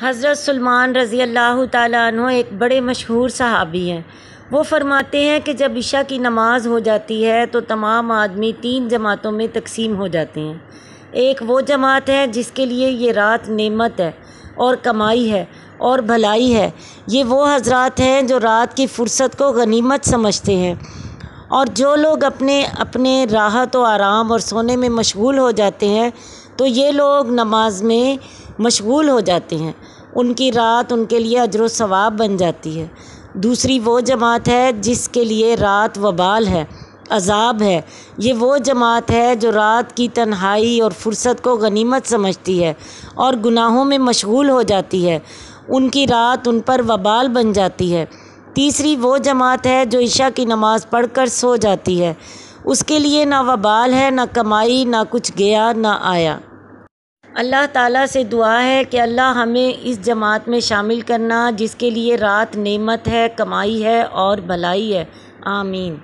حضرت سلمان رضی اللہ تعالیٰ عنہ ایک بڑے مشہور صحابی ہیں۔ وہ فرماتے ہیں کہ جب عشاء کی نماز ہو جاتی ہے تو تمام آدمی 3 جماعتوں میں تقسیم ہو جاتے ہیں۔ ایک وہ جماعت ہے جس کے لیے یہ رات نعمت ہے اور کمائی ہے اور بھلائی ہے۔ یہ وہ حضرات ہیں جو رات کی فرصت کو غنیمت سمجھتے ہیں، اور جو لوگ اپنے راحت و آرام اور سونے میں مشغول ہو جاتے ہیں تو یہ لوگ نماز میں مشغول ہو جاتے ہیں۔ ان کی رات ان کے لیے اجر و ثواب بن جاتی ہے۔ دوسری وہ جماعت ہے جس کے لیے رات وبال ہے، عذاب ہے۔ یہ وہ جماعت ہے جو رات کی تنہائی اور فرصت کو غنیمت سمجھتی ہے اور گناہوں میں مشغول ہو جاتی ہے۔ ان کی رات ان پر وبال بن جاتی ہے۔ تیسری وہ جماعت ہے جو عشاء کی نماز پڑھ کر سو جاتی ہے۔ اس کے لیے نہ وبال ہے، نہ کمائی، نہ کچھ گیا نہ آیا۔ اللہ تعالیٰ سے دعا ہے کہ اللہ ہمیں اس جماعت میں شامل کرنا جس کے لیے رات نعمت ہے، کمائی ہے اور بھلائی ہے۔ آمین۔